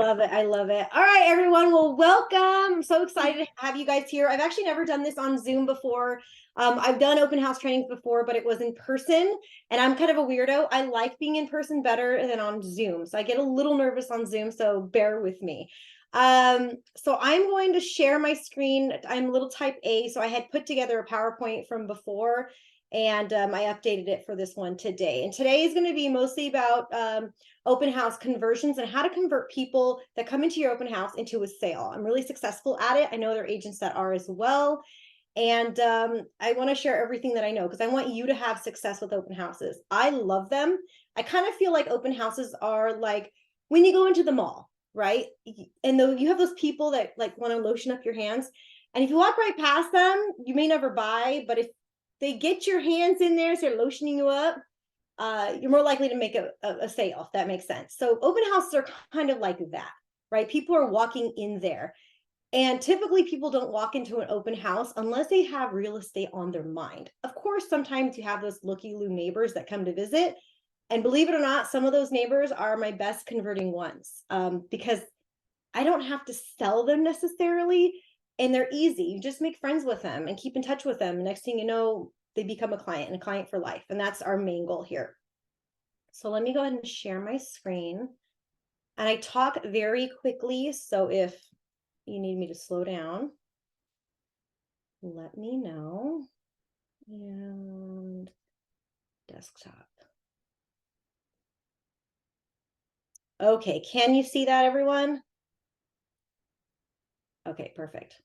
love it. I love it. All right, everyone. Well, welcome. I'm so excited to have you guys here. I've actually never done this on Zoom before. I've done open house trainings before, but it was in person, and I'm kind of a weirdo. I like being in person better than on Zoom. So I get a little nervous on Zoom, so bear with me. So I'm going to share my screen. I'm a little type A, so I had put together a PowerPoint from before, and I updated it for this one today. And today is going to be mostly about open house conversions and how to convert people that come into your open house into a sale. I'm really successful at it. I know there are agents that are as well. And I want to share everything that I know because I want you to have success with open houses. I love them. I kind of feel like open houses are like when you go into the mall, right? And though you have those people that like want to lotion up your hands. And if you walk right past them, you may never buy, but if they get your hands in there, so they're lotioning you up, you're more likely to make a sale, if that makes sense. So open houses are kind of like that, right? People are walking in there. And typically people don't walk into an open house unless they have real estate on their mind. Of course, sometimes you have those looky-loo neighbors that come to visit. And believe it or not, some of those neighbors are my best converting ones because I don't have to sell them necessarily. And they're easy. You just make friends with them and keep in touch with them. Next thing you know, they become a client and a client for life. And that's our main goal here. So let me go ahead and share my screen. And I talk very quickly. So if you need me to slow down, let me know. And desktop. Okay, can you see that, everyone? Okay, perfect.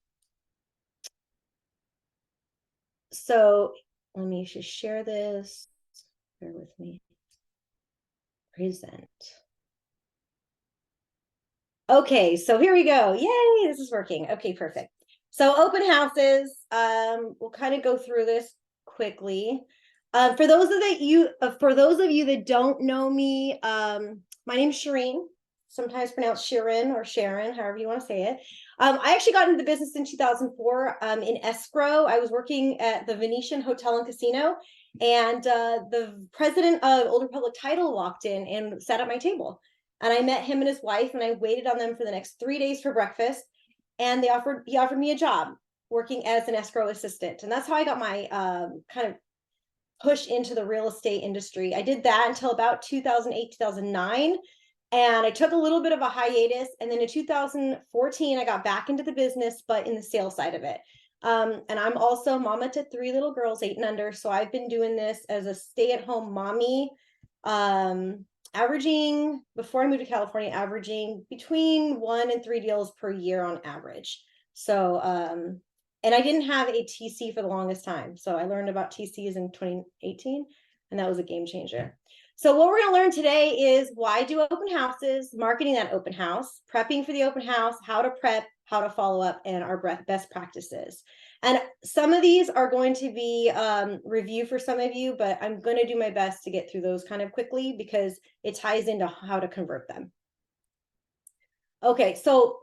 So let me just share this. Bear with me. Present. Okay, so here we go. Yay, this is working. Okay, perfect. So open houses, we'll kind of go through this quickly. For those of you that don't know me, my name's Shirin, sometimes pronounced Shirin or Sharon, however you want to say it. I actually got into the business in 2004 in escrow. I was working at the Venetian Hotel and Casino, and the president of Old Republic Title walked in and sat at my table. And I met him and his wife, and I waited on them for the next 3 days for breakfast. And he offered me a job working as an escrow assistant. And that's how I got my kind of push into the real estate industry. I did that until about 2008, 2009. And I took a little bit of a hiatus. And then in 2014, I got back into the business, but in the sales side of it. And I'm also mama to 3 little girls, 8 and under. So I've been doing this as a stay-at-home mommy, averaging, before I moved to California, averaging between 1 and 3 deals per year on average. So, and I didn't have a TC for the longest time. So I learned about TCs in 2018, and that was a game changer. So what we're going to learn today is why do open houses, marketing that open house, prepping for the open house, how to prep, how to follow up, and our best practices. And some of these are going to be review for some of you, but I'm going to do my best to get through those kind of quickly because it ties into how to convert them. Okay, so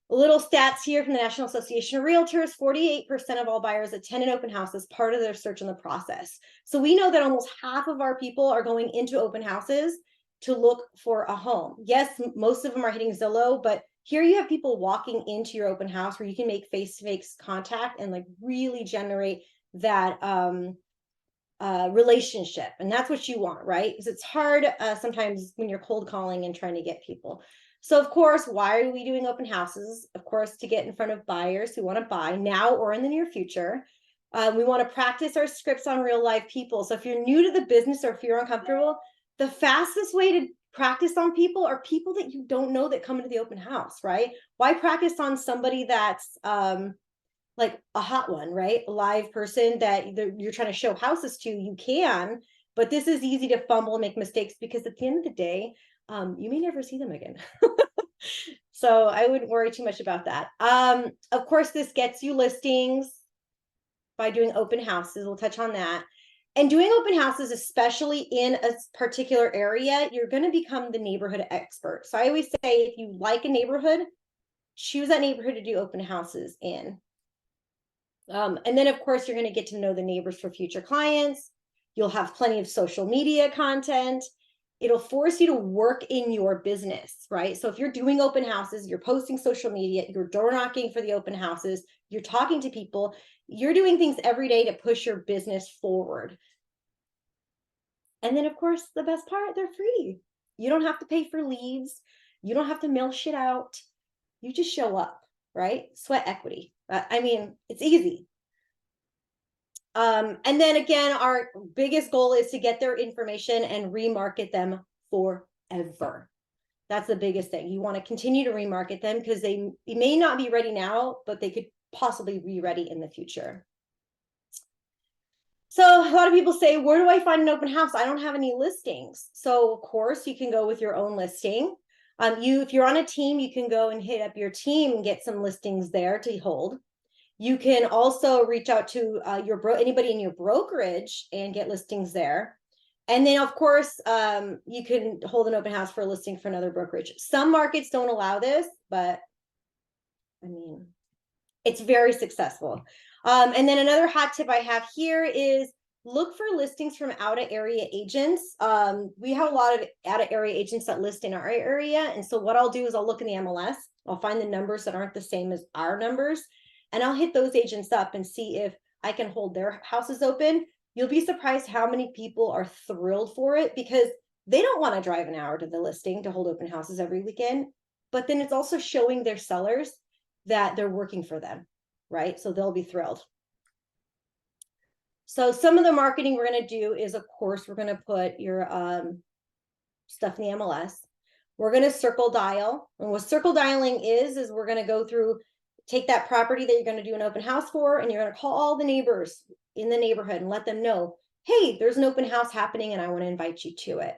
little stats here from the National Association of Realtors. 48% of all buyers attend an open house as part of their search in the process. So we know that almost half of our people are going into open houses to look for a home. Yes, most of them are hitting Zillow, but here you have people walking into your open house where you can make face-to-face contact and like really generate that relationship. And that's what you want, right? Because it's hard sometimes when you're cold calling and trying to get people. So of course, why are we doing open houses? Of course, to get in front of buyers who want to buy now or in the near future. We want to practice our scripts on real life people. So if you're new to the business or if you're uncomfortable, the fastest way to practice on people are people that you don't know that come into the open house, right? Why practice on somebody that's like a hot one, right? A live person that you're trying to show houses to, you can, but this is easy to fumble and make mistakes because at the end of the day, you may never see them again. So I wouldn't worry too much about that. Of course, this gets you listings by doing open houses. We'll touch on that. And doing open houses, especially in a particular area, you're going to become the neighborhood expert. So I always say, if you like a neighborhood, choose that neighborhood to do open houses in. And then, of course, you're going to get to know the neighbors for future clients. You'll have plenty of social media content. it'll force you to work in your business, right? So if you're doing open houses, you're posting social media, you're door knocking for the open houses, you're talking to people, you're doing things every day to push your business forward. And then, of course, the best part, they're free. You don't have to pay for leads. You don't have to mail shit out. You just show up, right? Sweat equity. I mean, it's easy. And then again, our biggest goal is to get their information and remarket them forever. That's the biggest thing. You want to continue to remarket them because they may not be ready now, but they could possibly be ready in the future. So a lot of people say, where do I find an open house? I don't have any listings. So of course you can go with your own listing. If you're on a team, you can go and hit up your team and get some listings there to hold. You can also reach out to anybody in your brokerage and get listings there. And then, of course, you can hold an open house for a listing for another brokerage. Some markets don't allow this, but I mean, it's very successful. And then another hot tip I have here is look for listings from out-of-area agents. We have a lot of out-of-area agents that list in our area. And so what I'll do is I'll look in the MLS. I'll find the numbers that aren't the same as our numbers. And I'll hit those agents up and see if I can hold their houses open. You'll be surprised how many people are thrilled for it because they don't want to drive an hour to the listing to hold open houses every weekend. But then it's also showing their sellers that they're working for them, right? So they'll be thrilled. So some of the marketing we're going to do is, of course, we're going to put your stuff in the MLS. We're going to circle dial. And what circle dialing is we're going to go through, take that property that you're going to do an open house for, and you're going to call all the neighbors in the neighborhood and let them know, hey, there's an open house happening and I want to invite you to it.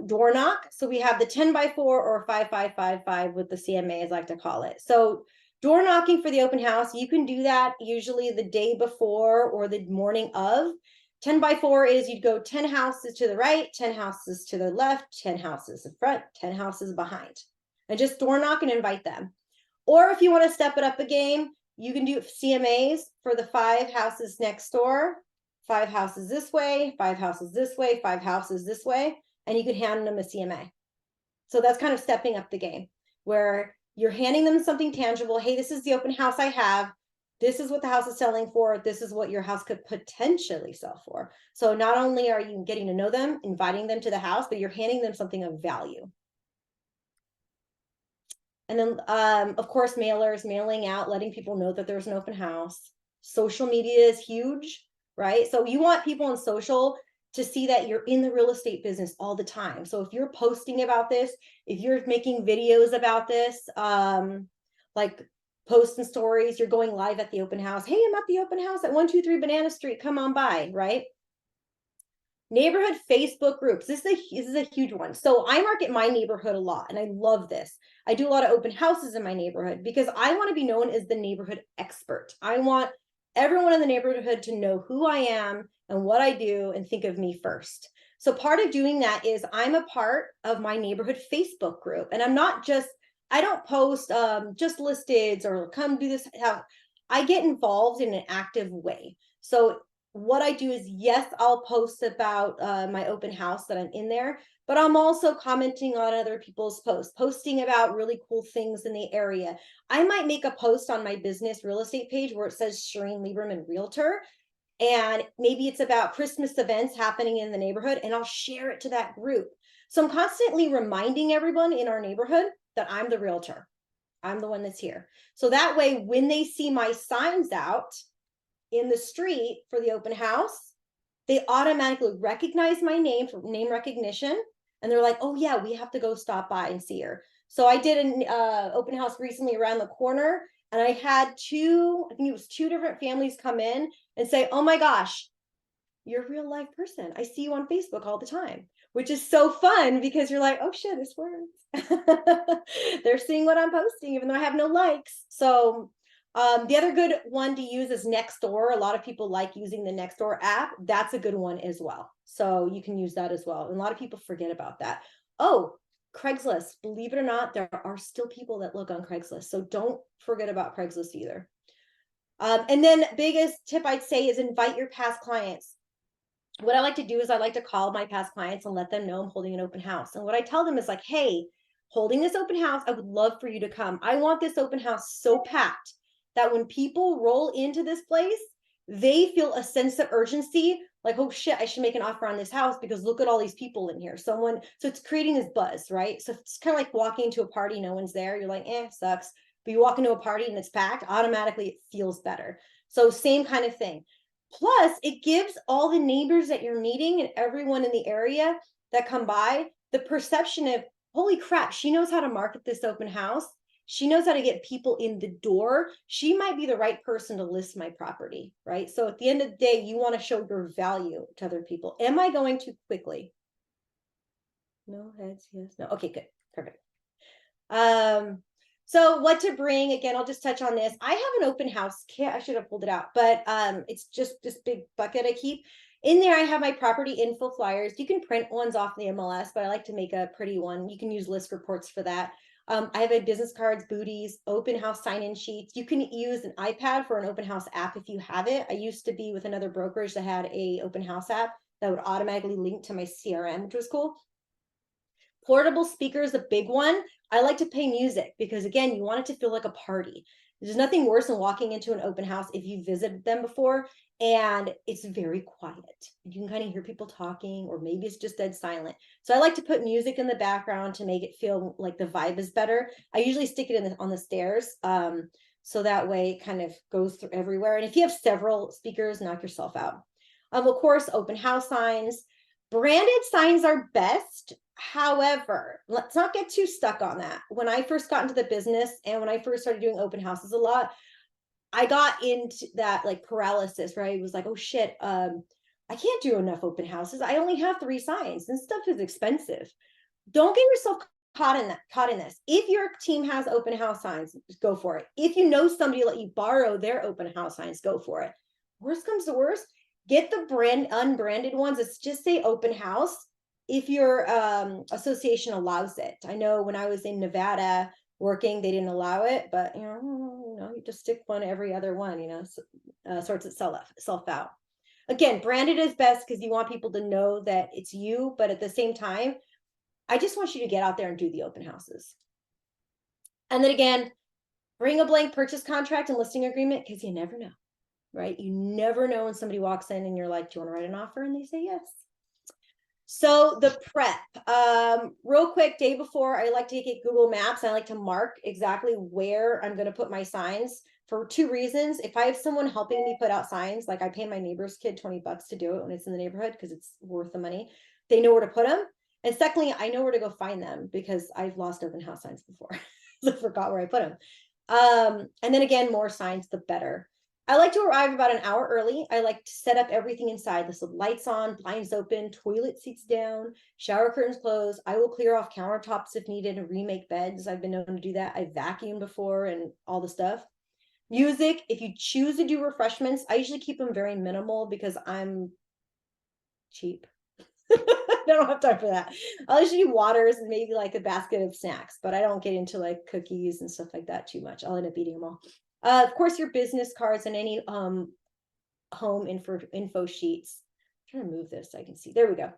Door knock. So we have the 10x4 or 5-5-5-5 with the CMA, as I like to call it. So door knocking for the open house, you can do that usually the day before or the morning of. 10x4 is you'd go 10 houses to the right, 10 houses to the left, 10 houses in front, 10 houses behind, and just door knock and invite them. Or if you want to step it up a game, you can do CMAs for the 5 houses next door, 5 houses this way, 5 houses this way, 5 houses this way, and you could hand them a CMA. So that's kind of stepping up the game where you're handing them something tangible. Hey, this is the open house I have. This is what the house is selling for. This is what your house could potentially sell for. So not only are you getting to know them, inviting them to the house, but you're handing them something of value. And then, of course, mailers, mailing out, letting people know that there's an open house. Social media is huge, right? So you want people on social to see that you're in the real estate business all the time. So if you're posting about this, if you're making videos about this, like posting stories, you're going live at the open house. Hey, I'm at the open house at 123 Banana Street. Come on by, right? Neighborhood Facebook groups. This is a huge one. So I market my neighborhood a lot, and I love this. I do a lot of open houses in my neighborhood because I want to be known as the neighborhood expert. I want everyone in the neighborhood to know who I am and what I do and think of me first. So part of doing that is I'm a part of my neighborhood Facebook group, and I don't post just listeds or come do this. I get involved in an active way. So what I do is, yes, I'll post about my open house that I'm in there, but I'm also commenting on other people's posts, posting about really cool things in the area. I might make a post on my business real estate page where it says Shirin Lieberman Realtor, and maybe it's about Christmas events happening in the neighborhood, and I'll share it to that group. So I'm constantly reminding everyone in our neighborhood that I'm the realtor. I'm the one that's here. So that way, when they see my signs out in the street for the open house, they automatically recognize my name for name recognition. And they're like, oh yeah, we have to go stop by and see her. So I did an open house recently around the corner, and I had I think it was 2 different families come in and say, oh my gosh, you're a real life person. I see you on Facebook all the time, which is so fun because you're like, oh shit, this works. They're seeing what I'm posting, even though I have no likes. So the other good one to use is Nextdoor. A lot of people like using the Nextdoor app. That's a good one as well. So you can use that as well. And a lot of people forget about that. Oh, Craigslist. Believe it or not, there are still people that look on Craigslist. So don't forget about Craigslist either. And then biggest tip I'd say is invite your past clients. what I like to do is I like to call my past clients and let them know I'm holding an open house. And what I tell them is like, hey, holding this open house, I would love for you to come. I want this open house so packed that when people roll into this place, they feel a sense of urgency, like, oh shit, I should make an offer on this house because look at all these people in here. So it's creating this buzz, right? So it's kind of like walking into a party, no one's there. You're like, sucks. But you walk into a party and it's packed, automatically it feels better. So same kind of thing. Plus, it gives all the neighbors that you're meeting and everyone in the area that come by the perception of, holy crap, she knows how to market this open house. She knows how to get people in the door. She might be the right person to list my property, right? So at the end of the day, you want to show your value to other people. Am I going too quickly? No heads, yes, no. Okay, good, perfect. So what to bring, again, I'll just touch on this. I have an open house kit. I should have pulled it out, but it's just this big bucket I keep. In there, I have my property info flyers. You can print ones off the MLS, but I like to make a pretty one. You can use list reports for that. I have a business cards, booties, open house sign-in sheets. You can use an iPad for an open house app if you have it. I used to be with another brokerage that had a open house app that would automatically link to my CRM, which was cool. Portable speaker is a big one. I like to play music because, again, you want it to feel like a party. There's nothing worse than walking into an open house if you visited them before and it's very quiet. You can kind of hear people talking, or maybe it's just dead silent. So I like to put music in the background to make it feel like the vibe is better. I usually stick it on the stairs, so that way it kind of goes through everywhere. And if you have several speakers, knock yourself out. Of course, open house signs. Branded signs are best. However, let's not get too stuck on that. When I first got into the business and when I first started doing open houses a lot, I got into that like paralysis, right? It was like, oh shit, I can't do enough open houses. I only have 3 signs and stuff is expensive. Don't get yourself caught in this. If your team has open house signs, go for it. If you know somebody let you borrow their open house signs, go for it. Worst comes to worst, get the unbranded ones. It's just say open house if your association allows it. I know when I was in Nevada working, they didn't allow it, but you just stick one every other one, sorts itself out. Again, branded is best because you want people to know that it's you, but at the same time, I just want you to get out there and do the open houses. And then again, bring a blank purchase contract and listing agreement because you never know, right? You never know when somebody walks in and you're like, do you want to write an offer? And they say yes. So the prep, real quick, day before, I like to get Google Maps. I like to mark exactly where I'm going to put my signs for 2 reasons. If I have someone helping me put out signs, like I pay my neighbor's kid $20 to do it when it's in the neighborhood because it's worth the money, they know where to put them. And secondly, I know where to go find them because I've lost open house signs before. So I forgot where I put them. And then again, more signs, the better. I like to arrive about an hour early. I like to set up everything inside. This with lights on, blinds open, toilet seats down, shower curtains closed. I will clear off countertops if needed and remake beds. I've been known to do that. I vacuumed before and all the stuff. Music, if you choose to do refreshments, I usually keep them very minimal because I'm cheap. I don't have time for that. I'll usually do waters and maybe like a basket of snacks, but I don't get into like cookies and stuff like that too much. I'll end up eating them all. Of course, your business cards and any home info sheets. I'm trying to move this so I can see. There we go.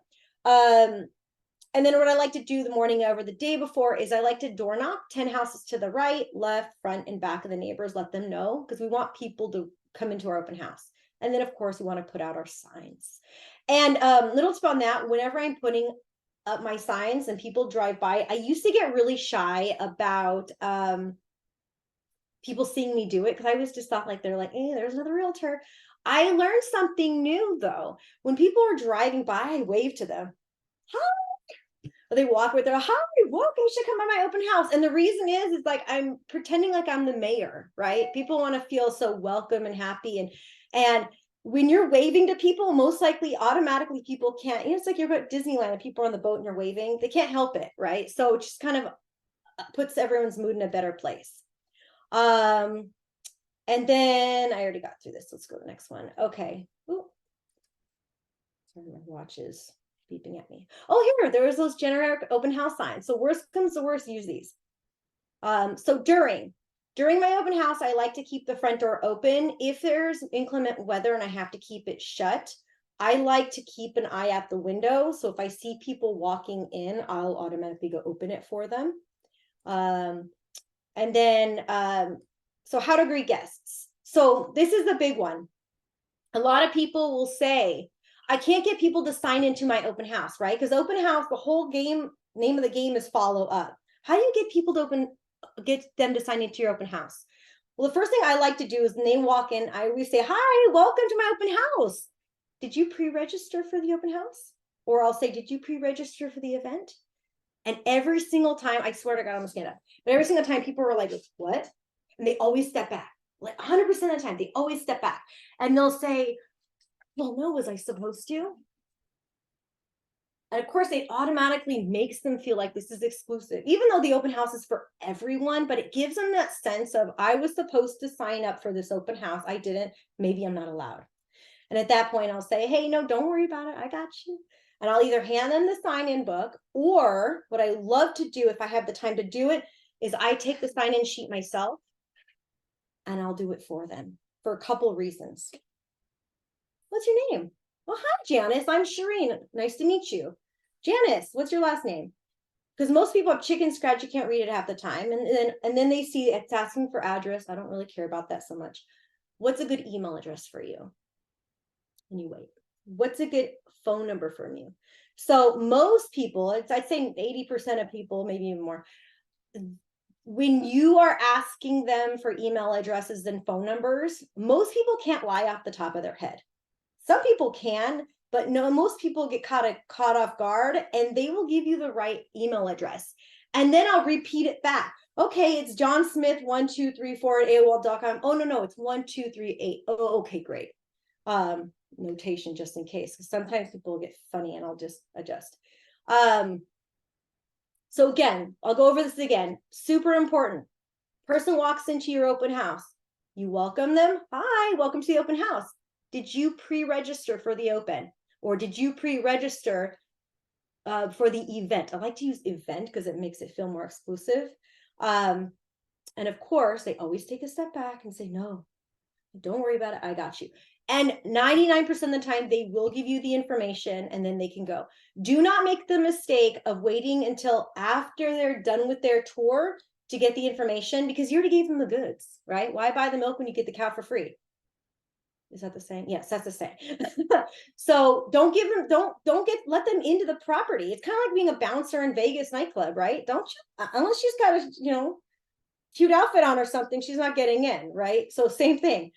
And then what I like to do the morning of or the day before is I like to door knock 10 houses to the right, left, front, and back of the neighbors. Let them know because we want people to come into our open house. And then, of course, we want to put out our signs. And little tip on that, whenever I'm putting up my signs and people drive by, I used to get really shy about people seeing me do it because I was just thought like they're like, hey, there's another realtor. I learned something new though. When people are driving by, I wave to them. Hi. Or they walk with their hi, welcome, you should come by my open house. And the reason is like I'm pretending like I'm the mayor, right? People want to feel so welcome and happy. And when you're waving to people, most likely automatically people can't, it's like you're at Disneyland and people are on the boat and you're waving, they can't help it, right? So it just kind of puts everyone's mood in a better place. And then I already got through this. Let's go to the next one. Okay. Ooh. Sorry, my watch is beeping at me. Oh, here, there was those generic open house signs. So worst comes to worst, use these. So during my open house, I like to keep the front door open. If there's inclement weather and I have to keep it shut, I like to keep an eye at the window. So if I see people walking in, I'll automatically go open it for them. And then, so how to greet guests. So this is the big one. A lot of people will say, I can't get people to sign into my open house, right? Because open house, the whole name of the game is follow up. How do you get people to get them to sign into your open house? Well, the first thing I like to do is when they walk in, I always say, hi, welcome to my open house. Did you pre-register for the open house? Or I'll say, did you pre-register for the event? And every single time, I swear to God, I'm gonna stand up. But every single time people were like, what? And they always step back. Like 100% of the time, they always step back. And they'll say, well, no, was I supposed to? And of course, it automatically makes them feel like this is exclusive, even though the open house is for everyone, but it gives them that sense of, I was supposed to sign up for this open house. I didn't, maybe I'm not allowed. And at that point, I'll say, hey, no, don't worry about it. I got you. And I'll either hand them the sign-in book, or what I love to do if I have the time to do it is I take the sign-in sheet myself and I'll do it for them for a couple reasons. What's your name? Well, hi, Janice. I'm Shirin. Nice to meet you. Janice, what's your last name? Because most people have chicken scratch, you can't read it half the time. And then they see it's asking for address. I don't really care about that so much. What's a good email address for you? And you wait. What's a good phone number from you? So most people, I'd say 80% of people, maybe even more, when you are asking them for email addresses and phone numbers, most people can't lie off the top of their head. Some people can, but no, most people get caught off guard, and they will give you the right email address. And then I'll repeat it back. Okay, it's John Smith 1234 at AOL.com. Oh, no, it's 1238. Oh, okay, great. Notation just in case, because sometimes people get funny and I'll just adjust. So again, I'll go over this again. Super important. Person walks into your open house. You welcome them. Hi, welcome to the open house. Did you pre-register for the open? Or did you pre-register for the event? I like to use event because it makes it feel more exclusive. And of course, they always take a step back and say, no, don't worry about it. I got you. And 99% of the time, they will give you the information and then they can go. Do not make the mistake of waiting until after they're done with their tour to get the information, because you already gave them the goods, right? Why buy the milk when you get the cow for free? Is that the same? Yes, that's the same. So don't give them, let them into the property. It's kind of like being a bouncer in Vegas nightclub, right? Don't you, unless she's got a, cute outfit on or something, she's not getting in, right? So same thing.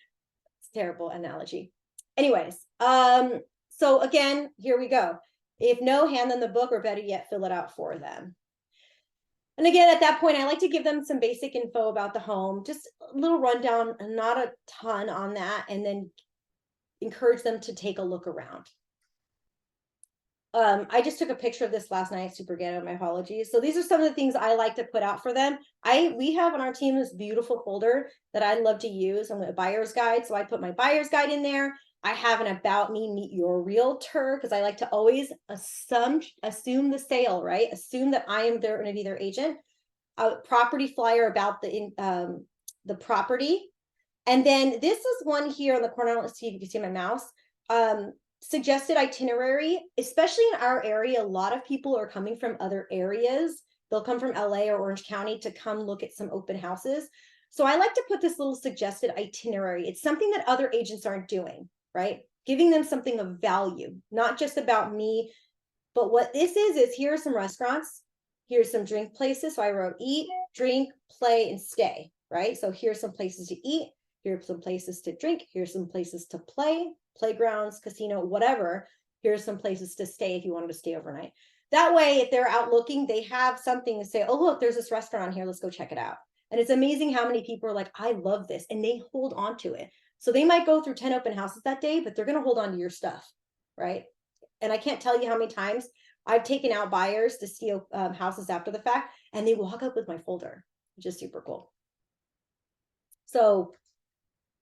Terrible analogy. Anyways, so again, here we go. If no, hand them the book, or better yet, fill it out for them. And again, at that point, I like to give them some basic info about the home, just a little rundown, not a ton on that, and then encourage them to take a look around. I just took a picture of this last night, super ghetto, my apologies. So these are some of the things I like to put out for them. We have on our team this beautiful folder that I love to use. I'm a buyer's guide. So I put my buyer's guide in there. I have an about me, meet your realtor, because I like to always assume the sale, right? Assume that I am going to be their agent. A property flyer about the property. And then this is one here on the corner. Let's see if you can see my mouse. Suggested itinerary, especially in our area. A lot of people are coming from other areas. They'll come from LA or Orange County to come look at some open houses. So I like to put this little suggested itinerary. It's something that other agents aren't doing, right? Giving them something of value, not just about me, but what this is here are some restaurants. Here's some drink places. So I wrote eat, drink, play, and stay, right? So here's some places to eat. Here's some places to drink. Here's some places to play, playgrounds, casino, whatever. Here's some places to stay if you wanted to stay overnight. That way, if they're out looking, they have something to say, oh, look, there's this restaurant here. Let's go check it out. And it's amazing how many people are like, I love this. And they hold on to it. So they might go through 10 open houses that day, but they're going to hold on to your stuff, right? And I can't tell you how many times I've taken out buyers to see houses after the fact, and they walk up with my folder, which is super cool. So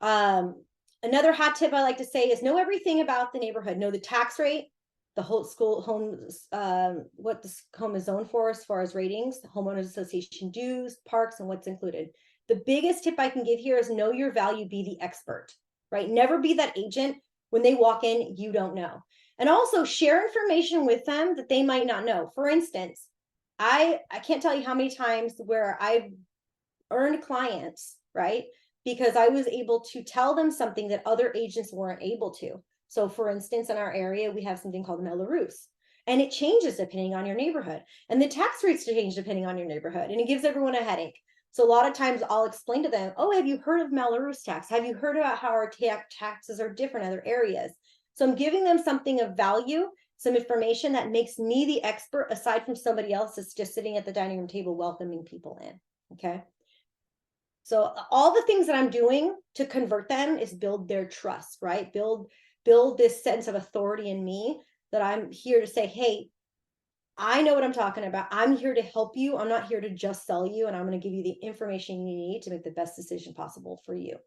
another hot tip I like to say is know everything about the neighborhood. Know the tax rate, the whole school homes, what the home is zoned for as far as ratings, the homeowners association dues, parks, and what's included. The biggest tip I can give here is know your value, be the expert, right? Never be that agent when they walk in, you don't know. And also share information with them that they might not know. For instance, I can't tell you how many times where I've earned clients, right? Because I was able to tell them something that other agents weren't able to. So for instance, in our area, we have something called Melrose, and it changes depending on your neighborhood. And the tax rates change depending on your neighborhood, and it gives everyone a headache. So a lot of times I'll explain to them, oh, have you heard of Melrose tax? Have you heard about how our taxes are different in other areas? So I'm giving them something of value, some information that makes me the expert aside from somebody else that's just sitting at the dining room table welcoming people in, okay? So all the things that I'm doing to convert them is build their trust, right? Build this sense of authority in me that I'm here to say, hey, I know what I'm talking about. I'm here to help you. I'm not here to just sell you, and I'm going to give you the information you need to make the best decision possible for you.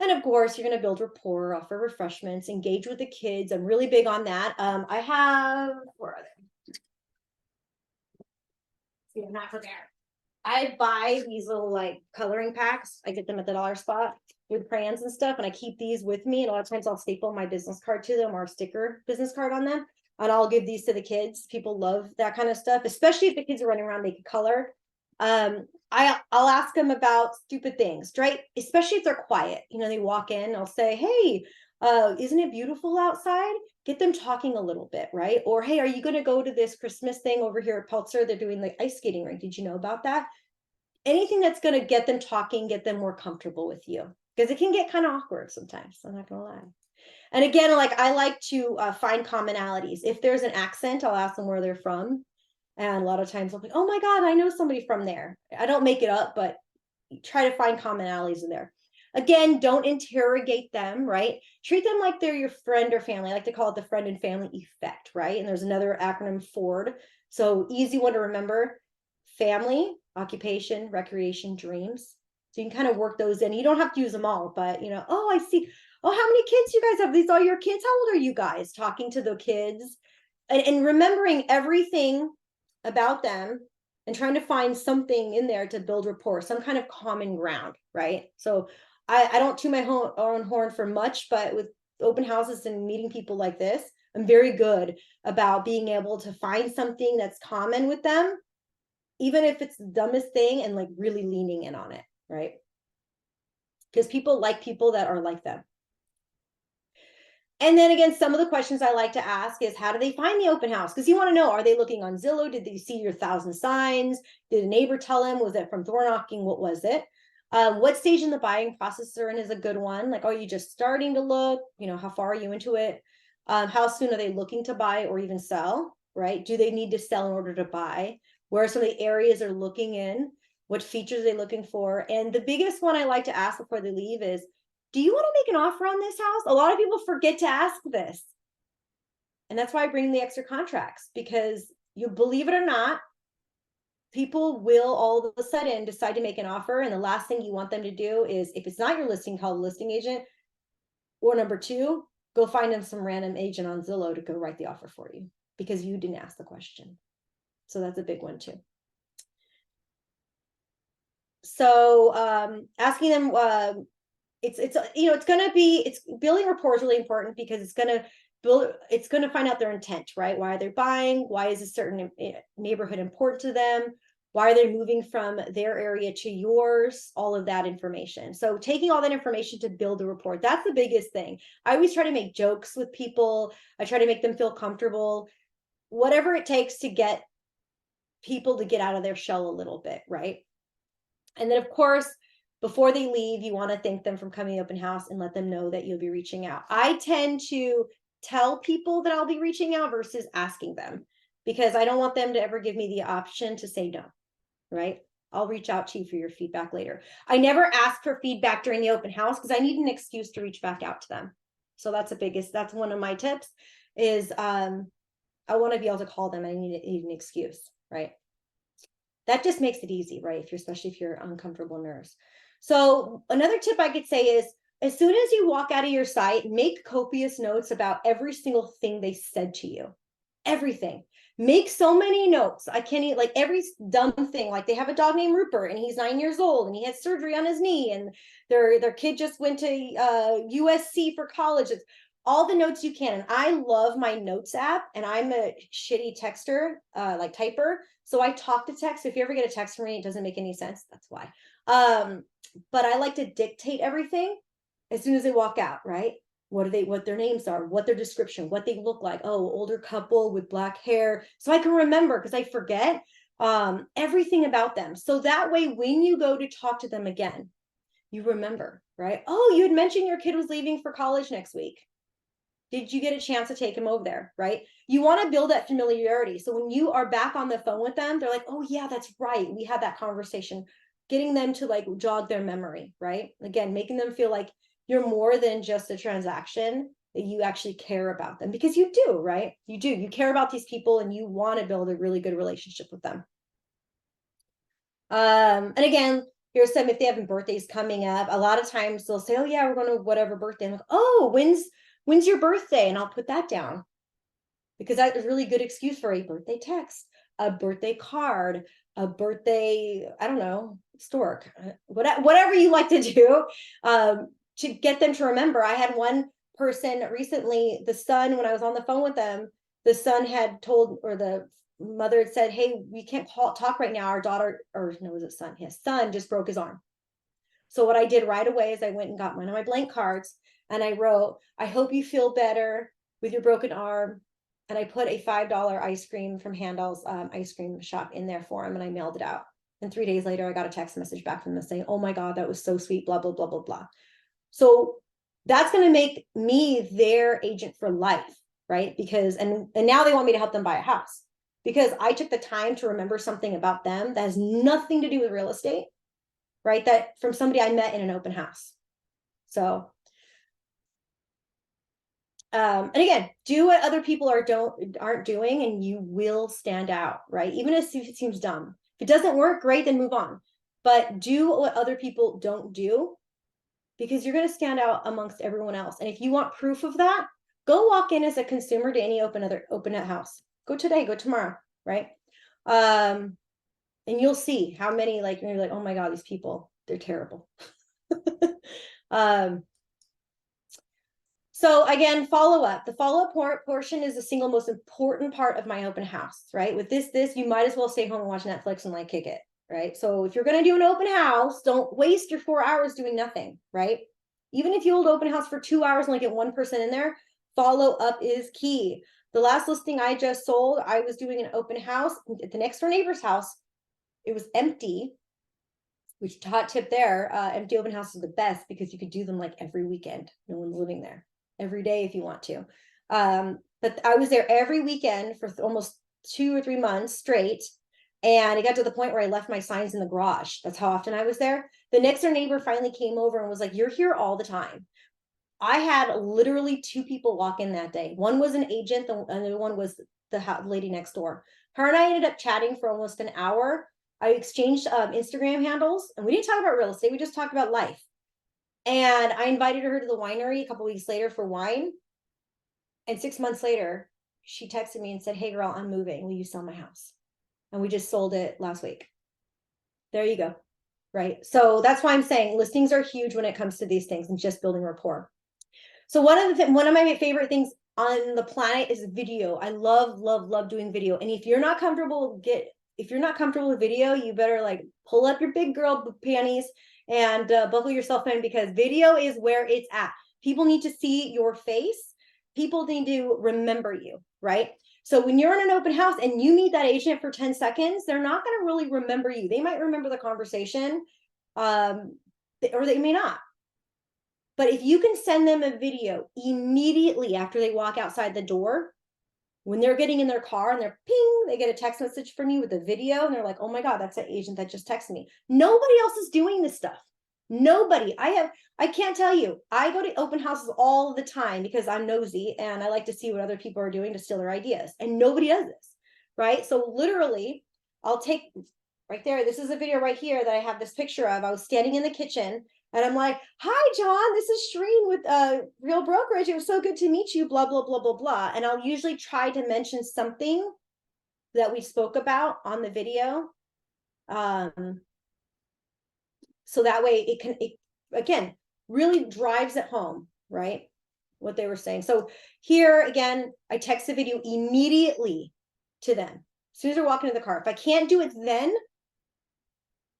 And of course, you're going to build rapport, offer refreshments, engage with the kids. I'm really big on that. I have, where are they? See, I'm not prepared. I buy these little like coloring packs. I get them at the dollar spot with crayons and stuff, and I keep these with me. And a lot of times I'll staple my business card to them or a sticker business card on them. And I'll give these to the kids. People love that kind of stuff, especially if the kids are running around making color. I'll ask them about stupid things, right? Especially if they're quiet. You know, they walk in, I'll say, hey, isn't it beautiful outside? Get them talking a little bit, right? Or, hey, are you going to go to this Christmas thing over here at Peltzer? They're doing the ice skating rink. Did you know about that? Anything that's going to get them talking, get them more comfortable with you, because it can get kind of awkward sometimes. I'm not going to lie. And again, like I like to find commonalities. If there's an accent, I'll ask them where they're from. And a lot of times I'll be, oh my God, I know somebody from there. I don't make it up, but try to find commonalities in there. Again, don't interrogate them, right? Treat them like they're your friend or family. I like to call it the friend and family effect, right? And there's another acronym, FORD. So easy one to remember: family, occupation, recreation, dreams. So you can kind of work those in. You don't have to use them all, but you know, oh, I see. Oh, how many kids you guys have? These all your kids? How old are you guys? Talking to the kids and remembering everything about them and trying to find something in there to build rapport, some kind of common ground, right? So I don't toot my own horn for much, but with open houses and meeting people like this, I'm very good about being able to find something that's common with them, even if it's the dumbest thing, and like really leaning in on it, right? Because people like people that are like them. And then again, some of the questions I like to ask is, how do they find the open house? Because you want to know, are they looking on Zillow? Did they see your 1,000 signs? Did a neighbor tell them? Was it from door knocking? What was it? What stage in the buying process they're in is a good one. Like, are you just starting to look? You know, how far are you into it? How soon are they looking to buy or even sell, right? Do they need to sell in order to buy? Where are some of the areas they're looking in? What features are they looking for? And the biggest one I like to ask before they leave is, do you want to make an offer on this house? A lot of people forget to ask this. And that's why I bring the extra contracts, because you believe it or not, people will all of a sudden decide to make an offer. And the last thing you want them to do is, if it's not your listing, call the listing agent. Or number two, go find them some random agent on Zillow to go write the offer for you because you didn't ask the question. So that's a big one too. So asking them, it's you know, it's building rapport is really important, because it's going to find out their intent, right? Why are they buying? Why is a certain neighborhood important to them? Why are they moving from their area to yours? All of that information. So taking all that information to build a rapport, that's the biggest thing. I always try to make jokes with people. I try to make them feel comfortable, whatever it takes to get people to get out of their shell a little bit, right? And then of course, before they leave, you want to thank them for coming to open house and let them know that you'll be reaching out. I tend to tell people that I'll be reaching out versus asking them, because I don't want them to ever give me the option to say no, right? I'll reach out to you for your feedback later. I never ask for feedback during the open house because I need an excuse to reach back out to them. So that's one of my tips is I want to be able to call them. I need an excuse, right? That just makes it easy, right? Especially if you're uncomfortable nerves. So another tip I could say is, as soon as you walk out of your site, make copious notes about every single thing they said to you. Everything. Make so many notes. I can't eat like every dumb thing. Like they have a dog named Rupert and he's 9 years old and he had surgery on his knee and their kid just went to USC for college. It's all the notes you can. And I love my notes app, and I'm a shitty texter, like typer. So I talk to text. If you ever get a text from me, it doesn't make any sense. That's why. But I like to dictate everything as soon as they walk out, right? What their names are, what their description, what they look like. Oh, older couple with black hair. So I can remember, because I forget everything about them. So that way, when you go to talk to them again, you remember, right? Oh, you had mentioned your kid was leaving for college next week. Did you get a chance to take him over there, right? You want to build that familiarity. So when you are back on the phone with them, they're like, oh yeah, that's right. We had that conversation. Getting them to like jog their memory, right? Again, making them feel like you're more than just a transaction, that you actually care about them, because you do, right? You do. You care about these people and you want to build a really good relationship with them. And again, here's some, if they have birthdays coming up, a lot of times they'll say, oh yeah, we're going to whatever birthday. I'm like, oh, when's your birthday? And I'll put that down, because that's a really good excuse for a birthday text, a birthday card, a birthday, I don't know, stork, whatever you like to do, to get them to remember. I had one person recently, the son, when I was on the phone with them, the son had told, or the mother had said, hey, we can't talk right now. Our daughter, or no, was it son? His son just broke his arm. So what I did right away is I went and got one of my blank cards and I wrote, I hope you feel better with your broken arm. And I put a $5 ice cream from Handel's ice cream shop in there for him, and I mailed it out. And 3 days later, I got a text message back from them saying, oh my God, that was so sweet, blah, blah, blah, blah, blah. So that's going to make me their agent for life, right? Because, and now they want me to help them buy a house, because I took the time to remember something about them that has nothing to do with real estate, right? That from somebody I met in an open house. So, and again, do what other people aren't doing, and you will stand out, right? Even if it seems dumb. If it doesn't work, great, then move on. But do what other people don't do, because you're going to stand out amongst everyone else. And if you want proof of that, go walk in as a consumer to any open house. Go today, go tomorrow, right? And you'll see how many, like, you're like, oh my God, these people, they're terrible. So again, follow up. The follow-up portion is the single most important part of my open house, right? With this, you might as well stay home and watch Netflix and like kick it, right? So if you're going to do an open house, don't waste your 4 hours doing nothing, right? Even if you hold open house for 2 hours and only get one person in there, follow up is key. The last listing I just sold, I was doing an open house at the next door neighbor's house. It was empty, which hot tip there, empty open house is the best, because you could do them like every weekend. No one's living there. Every day if you want to. But I was there every weekend for almost 2 or 3 months straight. And it got to the point where I left my signs in the garage. That's how often I was there. The next door neighbor finally came over and was like, you're here all the time. I had literally 2 people walk in that day. One was an agent, the other one was the lady next door. Her and I ended up chatting for almost an hour. I exchanged Instagram handles, and we didn't talk about real estate. We just talked about life. And I invited her to the winery a couple weeks later for wine. And 6 months later, she texted me and said, hey girl, I'm moving. Will you sell my house? And we just sold it last week. There you go. Right. So that's why I'm saying listings are huge when it comes to these things and just building rapport. So one of my favorite things on the planet is video. I love doing video. And if you're not comfortable with video, you better like pull up your big girl panties and buckle yourself in, because video is where it's at. People need to see your face. People need to remember you, right? So when you're in an open house and you meet that agent for 10 seconds, they're not going to really remember you. They might remember the conversation, or they may not. But if you can send them a video immediately after they walk outside the door, when they're getting in their car and they're ping, they get a text message from you with a video, and they're like, oh my God, that's an agent that just texted me. Nobody else is doing this stuff. Nobody. I can't tell you. I go to open houses all the time because I'm nosy and I like to see what other people are doing to steal their ideas. And nobody does this, right? So literally, I'll take right there. This is a video right here that I have this picture of. I was standing in the kitchen and I'm like, hi, John, this is Shirin with Real Brokerage. It was so good to meet you, blah, blah, blah, blah, blah. And I'll usually try to mention something that we spoke about on the video. So that way it again, really drives it home, right? What they were saying. So here again, I text the video immediately to them. As soon as they're walking in the car. If I can't do it then,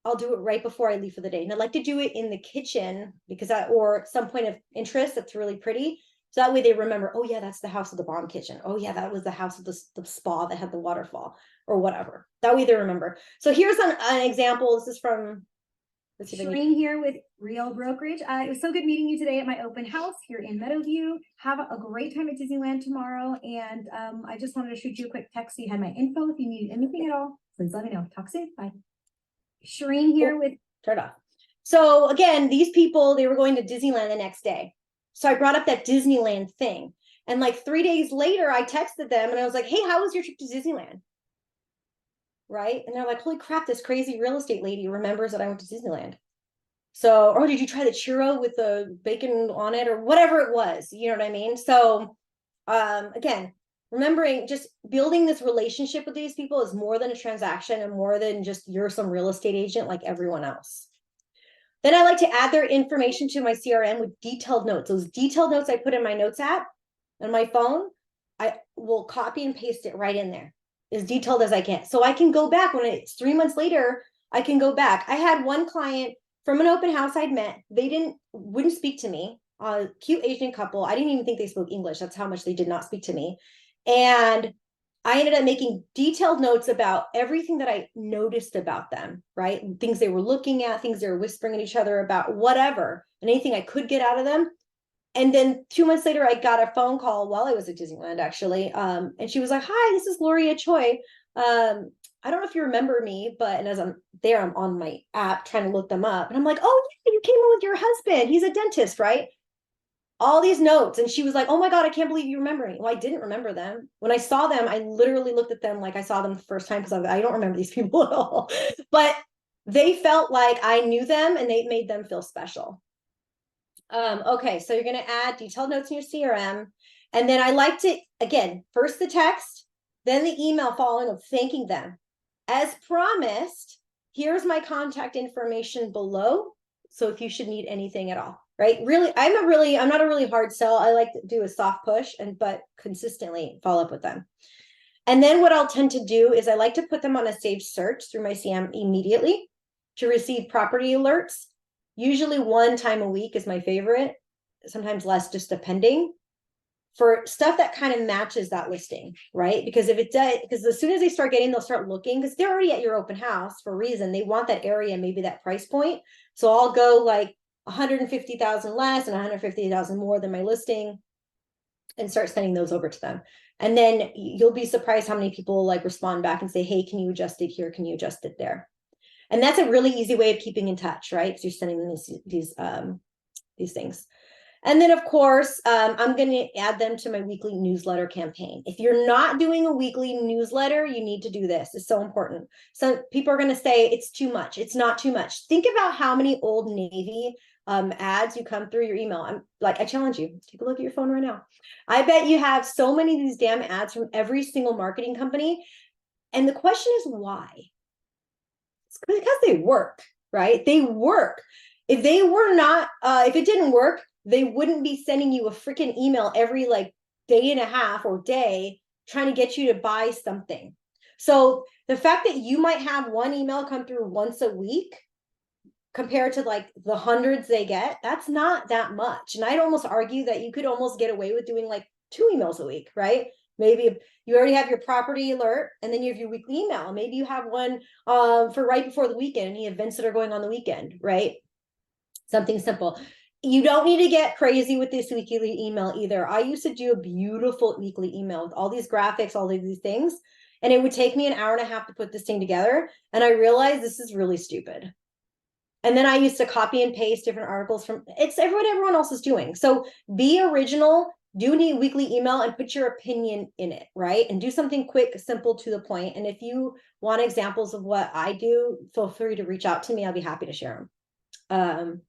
I'll do it right before I leave for the day. And I like to do it in the kitchen because or some point of interest that's really pretty. So that way they remember, oh yeah, that's the house of the bomb kitchen. Oh yeah, that was the house of the spa that had the waterfall or whatever. That way they remember. So here's an example. This is from Shirin here with Real Brokerage. It was so good meeting you today at my open house here in Meadowview. Have a great time at Disneyland tomorrow. And I just wanted to shoot you a quick text so you had my info. If you need anything at all, please let me know. Talk soon. Bye. Shirin here with turn it off. So again, these people, they were going to Disneyland the next day. So I brought up that Disneyland thing. And like 3 days later, I texted them and I was like, hey, how was your trip to Disneyland? Right? And they're like, holy crap, this crazy real estate lady remembers that I went to Disneyland. So, or did you try the churro with the bacon on it or whatever it was? You know what I mean? So again, remembering just building this relationship with these people is more than a transaction and more than just you're some real estate agent like everyone else. Then I like to add their information to my CRM with detailed notes. Those detailed notes I put in my notes app on my phone, I will copy and paste it right in there as detailed as I can. So I can go back when it's 3 months later, I can go back. I had one client from an open house I'd met. They wouldn't speak to me. Cute Asian couple. I didn't even think they spoke English. That's how much they did not speak to me. And I ended up making detailed notes about everything that I noticed about them, right? Things they were looking at, things they were whispering at each other about, whatever, and anything I could get out of them. And then 2 months later, I got a phone call while I was at Disneyland, actually. And she was like, hi, this is Gloria Choi. I don't know if you remember me, but and as I'm there, I'm on my app trying to look them up. And I'm like, oh, yeah, you came in with your husband. He's a dentist, right? All these notes. And she was like, oh my God, I can't believe you remember me. Well, I didn't remember them. When I saw them, I literally looked at them like I saw them the first time because I don't remember these people at all. But they felt like I knew them and they made them feel special. Okay, so you're going to add detailed notes in your CRM. And then I like to, again, first the text, then the email following of thanking them. As promised, here's my contact information below. So if you should need anything at all, right? Really, I'm not a really hard sell. I like to do a soft push but consistently follow up with them. And then what I'll tend to do is I like to put them on a saved search through my CM immediately to receive property alerts. Usually 1 time a week is my favorite, sometimes less, just depending, for stuff that kind of matches that listing, right? Because if it does, because as soon as they start getting, they'll start looking because they're already at your open house for a reason. They want that area, maybe that price point. So I'll go like 150,000 less and 150,000 more than my listing and start sending those over to them. And then you'll be surprised how many people like respond back and say, hey, can you adjust it here? Can you adjust it there? And that's a really easy way of keeping in touch, right? Because you're sending them these things. And then, of course, I'm going to add them to my weekly newsletter campaign. If you're not doing a weekly newsletter, you need to do this. It's so important. So people are going to say it's too much. It's not too much. Think about how many Old Navy ads you come through your email. I challenge you, take a look at your phone right now. I bet you have so many of these damn ads from every single marketing company. And the question is why? Because they work, right? They work. If they were not, if it didn't work, they wouldn't be sending you a freaking email every like day and a half or day trying to get you to buy something. So the fact that you might have one email come through once a week compared to like the hundreds they get, that's not that much. And I'd almost argue that you could almost get away with doing like 2 emails a week, right? Maybe you already have your property alert and then you have your weekly email. Maybe you have one for right before the weekend, any events that are going on the weekend, right? Something simple. You don't need to get crazy with this weekly email either. I used to do a beautiful weekly email with all these graphics, all of these things, and it would take me an hour and a half to put this thing together. And I realized this is really stupid. And then I used to copy and paste different articles from it's what everyone else is doing. So be original, do a weekly email and put your opinion in it, right? And do something quick, simple, to the point. And if you want examples of what I do, feel free to reach out to me. I'll be happy to share them.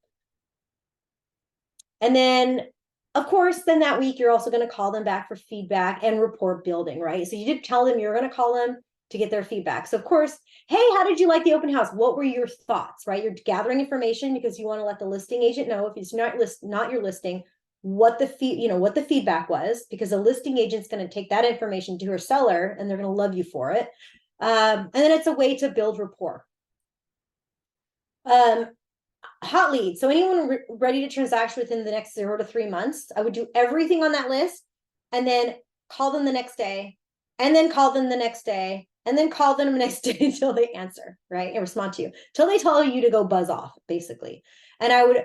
And then, of course, then that week, you're also going to call them back for feedback and report building, right? So you did tell them you're going to call them to get their feedback. So of course, hey, how did you like the open house? What were your thoughts, right? You're gathering information because you want to let the listing agent know, if it's not your listing, what the feedback was, because the listing agent's going to take that information to her seller and they're going to love you for it. And then it's a way to build rapport. Hot leads. So anyone ready to transact within the next 0 to 3 months, I would do everything on that list and then call them the next day, and then call them the next day, and then call them the next day until they answer, right? And respond to you, till they tell you to go buzz off, basically. And I would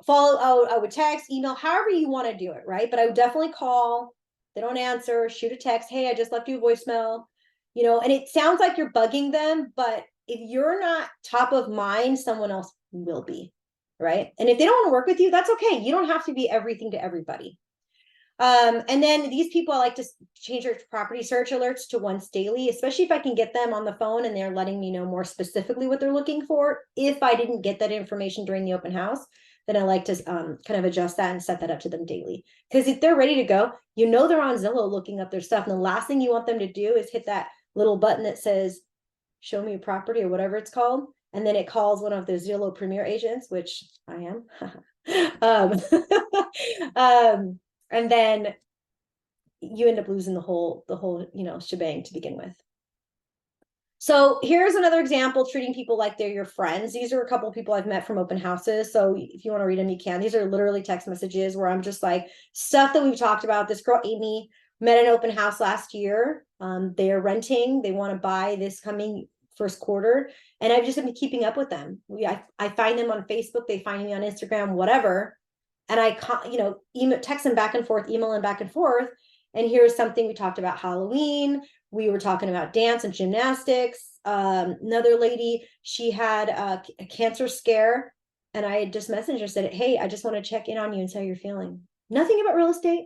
I would text, email, however you want to do it, right? But I would definitely call. They don't answer, shoot a text. Hey, I just left you a voicemail, and it sounds like you're bugging them, but if you're not top of mind, someone else will be, right? And if they don't want to work with you, that's okay. You don't have to be everything to everybody. And then these people, I like to change their property search alerts to once daily, especially if I can get them on the phone and they're letting me know more specifically what they're looking for. If I didn't get that information during the open house, then I like to kind of adjust that and set that up to them daily. Because if they're ready to go, they're on Zillow looking up their stuff. And the last thing you want them to do is hit that little button that says, show me a property or whatever it's called. And then it calls one of the Zillow Premier agents, which I am. And then you end up losing the whole shebang to begin with. So here's another example, treating people like they're your friends. These are a couple of people I've met from open houses. So if you want to read them, you can. These are literally text messages where I'm just like, stuff that we've talked about. This girl, Amy, met an open house last year. They are renting. They want to buy this coming first quarter. And I've just been keeping up with them. I find them on Facebook. They find me on Instagram, whatever. And I, text them back and forth, email them back and forth. And here's something we talked about: Halloween. We were talking about dance and gymnastics. Another lady, she had a cancer scare. And I had just messaged her, said, hey, I just want to check in on you and see how you're feeling. Nothing about real estate.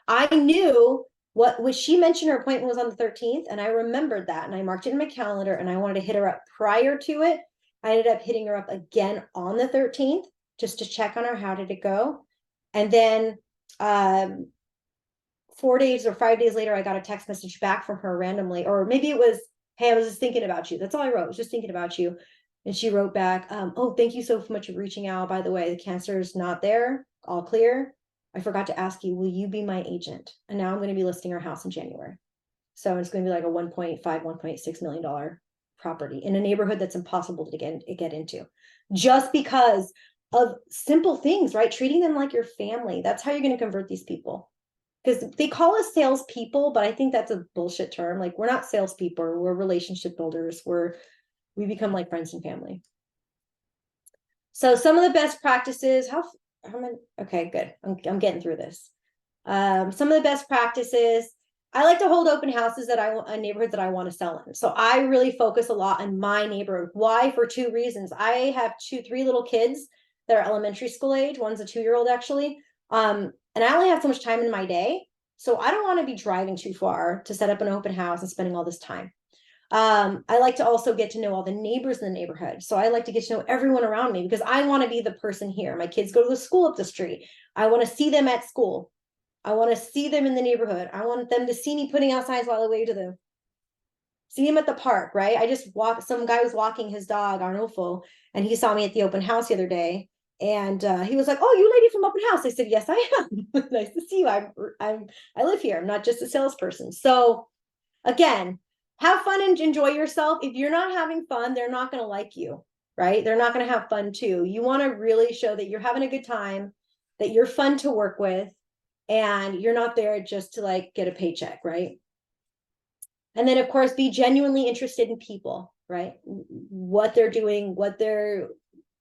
I knew what she mentioned, her appointment was on the 13th. And I remembered that. And I marked it in my calendar and I wanted to hit her up prior to it. I ended up hitting her up again on the 13th just to check on her. How did it go? And then 4 days or 5 days later, I got a text message back from her randomly, or maybe it was, hey, I was just thinking about you. That's all I wrote. I was just thinking about you. And she wrote back, oh, thank you so much for reaching out. By the way, the cancer is not there. All clear. I forgot to ask you, will you be my agent? And now I'm going to be listing our house in January. So it's going to be like a $1.6 million property in a neighborhood that's impossible to get into, just because of simple things, right? Treating them like your family. That's how you're going to convert these people. Because they call us salespeople, but I think that's a bullshit term. Like, we're not salespeople, we're relationship builders. We become like friends and family. So some of the best practices, how many? Okay, good. I'm getting through this. Some of the best practices, I like to hold open houses a neighborhood that I want to sell in. So I really focus a lot on my neighborhood. Why? For 2 reasons. I have 3 little kids that are elementary school age. One's a 2-year-old actually. And I only have so much time in my day. So I don't want to be driving too far to set up an open house and spending all this time. I like to also get to know all the neighbors in the neighborhood. So I like to get to know everyone around me because I want to be the person here. My kids go to the school up the street. I want to see them at school. I want to see them in the neighborhood. I want them to see me putting out signs while I wave to them. See him at the park, right? I just some guy was walking his dog, Arnulfo, and he saw me at the open house the other day. And he was like, oh, you lady from open house. I said, yes, I am. Nice to see you. I live here. I'm not just a salesperson. So again, have fun and enjoy yourself. If you're not having fun, they're not going to like you, right? They're not going to have fun too. You want to really show that you're having a good time, that you're fun to work with, and you're not there just to like get a paycheck, right? And then of course, be genuinely interested in people, right? What they're doing, what their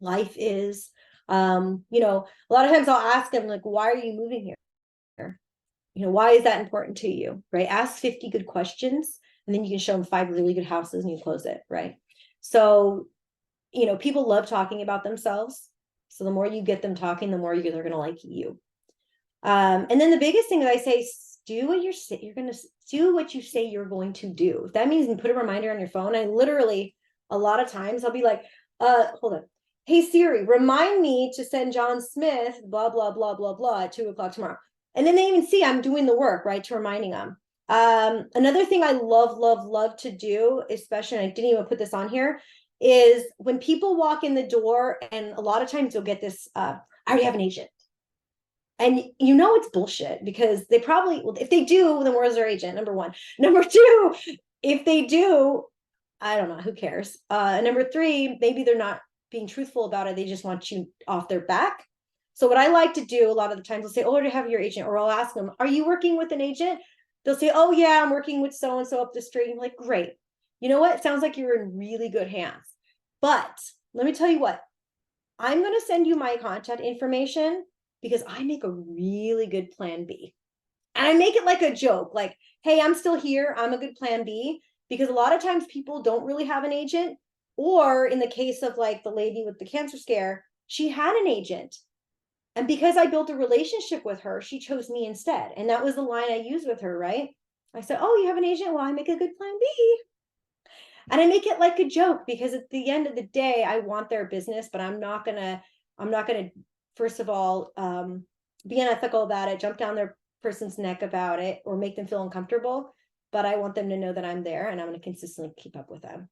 life is. A lot of times I'll ask them, like, why are you moving here? Why is that important to you, right? Ask 50 good questions, and then you can show them 5 really good houses and you close it, right? So, people love talking about themselves. So the more you get them talking, the more they're going to like you. And then the biggest thing that I say, do what you're going to do, what you say you're going to do. If that means put a reminder on your phone. I literally, a lot of times I'll be like, hold on. Hey Siri, remind me to send John Smith, blah, blah, blah, blah, blah, at 2:00 tomorrow. And then they even see I'm doing the work, right? To reminding them. Another thing I love to do, especially, and I didn't even put this on here, is when people walk in the door, and a lot of times you'll get this, I already have an agent. And you know it's bullshit, because they probably, well, if they do, then where's their agent? Number one. Number two, if they do, I don't know, who cares? Number three, maybe they're not being truthful about it. They just want you off their back. So what I like to do a lot of the times, I'll say, oh, do you have your agent? Or I'll ask them, are you working with an agent? They'll say, oh yeah, I'm working with so-and-so up the street. I'm like, great. You know what? It sounds like you're in really good hands. But let me tell you what, I'm going to send you my contact information, because I make a really good plan B. And I make it like a joke, like, hey, I'm still here. I'm a good plan B. Because a lot of times people don't really have an agent. Or in the case of like the lady with the cancer scare, she had an agent. And because I built a relationship with her, she chose me instead. And that was the line I used with her, right? I said, oh, you have an agent? Well, I make a good plan B. And I make it like a joke, because at the end of the day, I want their business, but I'm not gonna, first of all, be unethical about it, jump down their person's neck about it, or make them feel uncomfortable. But I want them to know that I'm there, and I'm going to consistently keep up with them.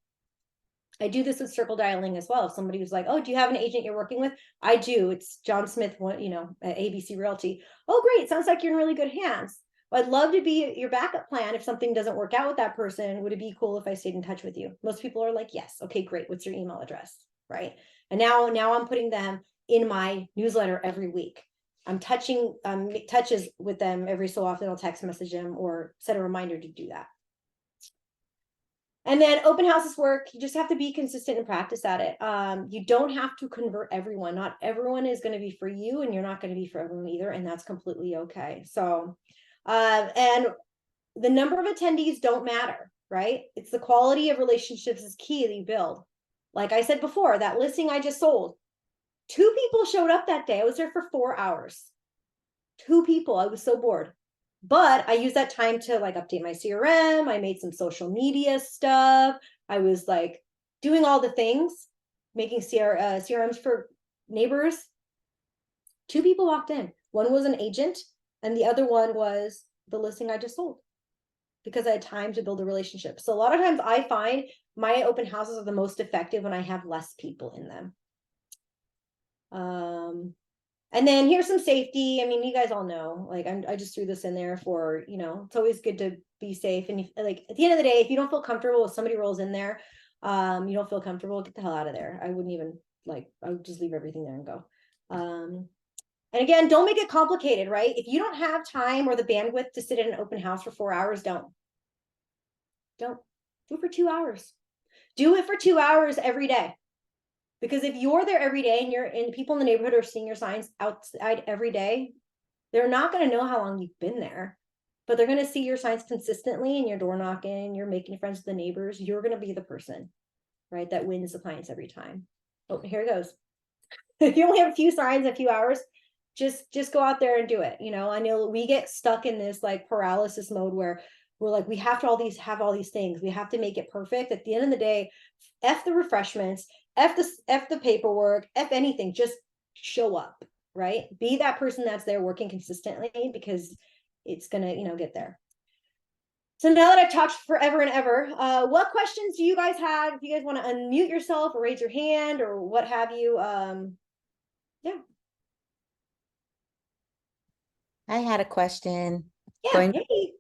I do this with circle dialing as well. If somebody was like, oh, do you have an agent you're working with? I do. It's John Smith, at ABC Realty. Oh, great. Sounds like you're in really good hands. Well, I'd love to be your backup plan if something doesn't work out with that person. Would it be cool if I stayed in touch with you? Most people are like, yes. Okay, great. What's your email address? Right. And now I'm putting them in my newsletter every week. I'm touches with them every so often. I'll text message them or set a reminder to do that. And then open houses work. You just have to be consistent and practice at it. You don't have to convert everyone. Not everyone is going to be for you, and you're not going to be for everyone either. And that's completely okay. So, and the number of attendees don't matter, right? It's the quality of relationships is key that you build. Like I said before, that listing I just sold, 2 people showed up that day. I was there for 4 hours. 2 people. I was so bored. But I used that time to like update my CRM. I made some social media stuff. I was like doing all the things, making CRMs for neighbors. 2 people walked in. One was an agent, and the other one was the listing I just sold, because I had time to build a relationship. So a lot of times I find my open houses are the most effective when I have less people in them. And then here's some safety. I mean, you guys all know, like, I just threw this in there for, it's always good to be safe. And like, at the end of the day, if you don't feel comfortable, if somebody rolls in there, you don't feel comfortable, get the hell out of there. I wouldn't even I would just leave everything there and go. And again, don't make it complicated, right? If you don't have time or the bandwidth to sit in an open house for 4 hours, don't do it for 2 hours. Do it for 2 hours every day. Because if you're there every day and people in the neighborhood are seeing your signs outside every day, they're not going to know how long you've been there, but they're going to see your signs consistently, and your door knocking, you're making friends with the neighbors. You're going to be the person, right, that wins the clients every time. Oh, here it goes. If you only have a few signs, a few hours, just go out there and do it. I know we get stuck in this like paralysis mode where we're like, we have to have all these things. We have to make it perfect. At the end of the day, F the refreshments, F the paperwork, F anything, just show up, right? Be that person that's there working consistently, because it's gonna, get there. So now that I've talked forever and ever, what questions do you guys have? If you guys want to unmute yourself or raise your hand or what have you, yeah. I had a question. Yeah, hey.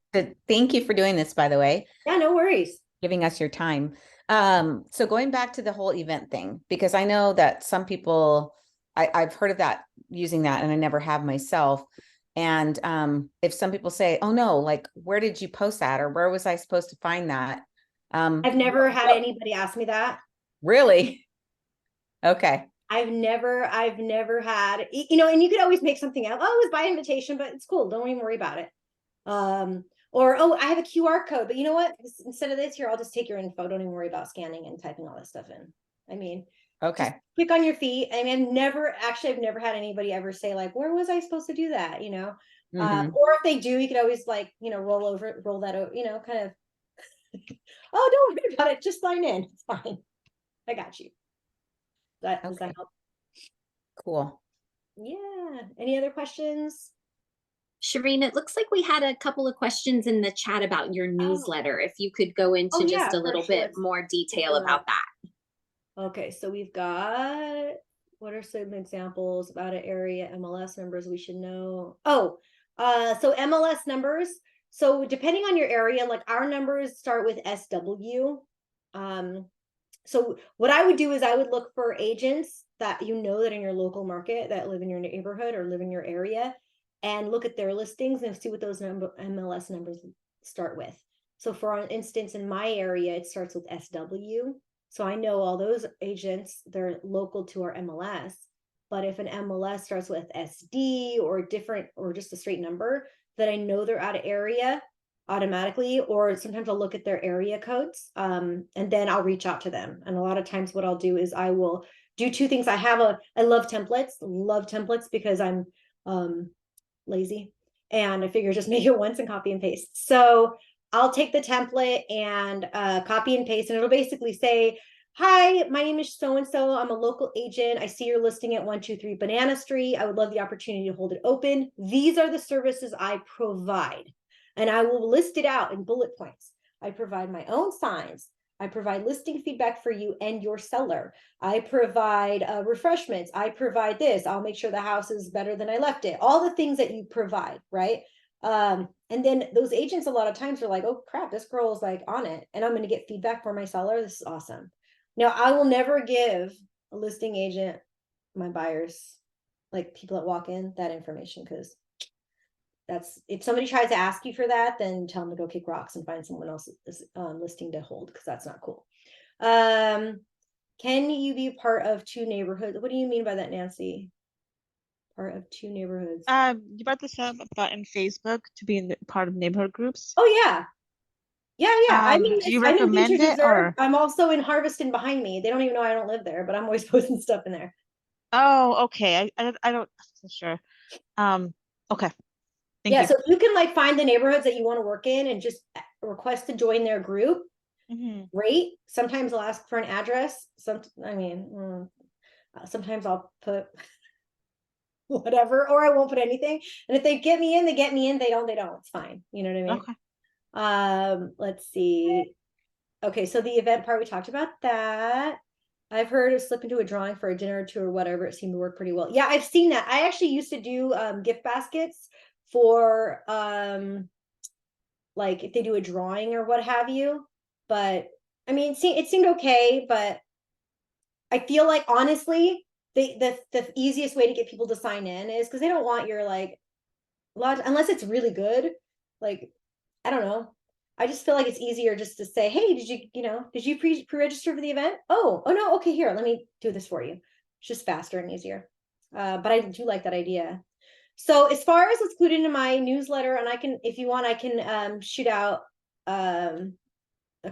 Thank you for doing this, by the way. Yeah, no worries. Giving us your time. So going back to the whole event thing, because I know that some people, I've heard of that, using that, and I never have myself. And if some people say, oh no, like, where did you post that? Or where was I supposed to find that? I've never had anybody ask me that. Really? Okay. I've never had, and you could always make something up. Oh, it was by invitation, but it's cool. Don't even worry about it. Or, oh, I have a QR code, but you know what? Instead of this here, I'll just take your info. Don't even worry about scanning and typing all this stuff in. I mean, okay. Click on your feet. I mean, I've never had anybody ever say like, where was I supposed to do that? Or if they do, you could always like, roll that over, kind of, oh, don't worry about it. Just sign in. It's fine. I got you. Does that help? Cool. Yeah. Any other questions? Shireen, it looks like we had a couple of questions in the chat about your newsletter. If you could go into Oh, just yeah, a for little sure. bit Let's more take detail a look. about that. Okay, so we've got, what are some examples about an area MLS numbers we should know? Oh, so MLS numbers. So depending on your area, like our numbers start with SW. So what I would do is I would look for agents that you know that in your local market that live in your neighborhood or live in your area, and look at their listings and see what those MLS numbers start with. So for instance, in my area, it starts with SW. So I know all those agents, they're local to our MLS. But if an MLS starts with SD or different or just a straight number, that I know they're out of area automatically, or sometimes I'll look at their area codes, and then I'll reach out to them. And a lot of times what I'll do is I will do two things. I love templates because I'm lazy, and I figure just make it once and copy and paste. So I'll take the template and copy and paste, and it'll basically say, hi, my name is so-and-so. I'm a local agent. I see you're listing at 123 Banana Street. I would love the opportunity to hold it open. These are the services I provide. And I will list it out in bullet points. I provide my own signs. I provide listing feedback for you and your seller. I provide refreshments. I provide this. I'll make sure the house is better than I left it. All the things that you provide, right? And then those agents a lot of times are like, oh crap, this girl is like on it, and I'm going to get feedback for my seller. This is awesome. Now, I will never give a listing agent, my buyers, like people that walk in, that information, because that's, if somebody tries to ask you for that, then tell them to go kick rocks and find someone else's listing to hold, because that's not cool. Can you be part of two neighborhoods? What do you mean by that, Nancy? Part of two neighborhoods? You brought this up about in Facebook to be in the part of neighborhood groups. Oh yeah. Yeah. I'm Do you in recommend Future it Deserve. or? I'm also in Harveston behind me. They don't even know I don't live there, but I'm always posting stuff in there. Oh, okay. I don't sure. Okay. Thank Yeah, you. so if you can like find the neighborhoods that you want to work in and just request to join their group, great. Sometimes I'll ask for an address. Sometimes I'll put whatever, or I won't put anything. And if they get me in, they get me in. They don't, it's fine. You know what I mean? Okay. Let's see. Okay, so the event part, we talked about that. I've heard of slip into a drawing for a dinner or two or whatever. It seemed to work pretty well. Yeah, I've seen that. I actually used to do gift baskets for like if they do a drawing or what have you. But I mean, it seemed okay, but I feel like honestly, the easiest way to get people to sign in is because they don't want your like unless it's really good. Like, I don't know. I just feel like it's easier just to say, hey, did you pre-register for the event? Oh no, okay, here, let me do this for you. It's just faster and easier. But I do like that idea. So as far as what's included in my newsletter, and I can, if you want, I can shoot out a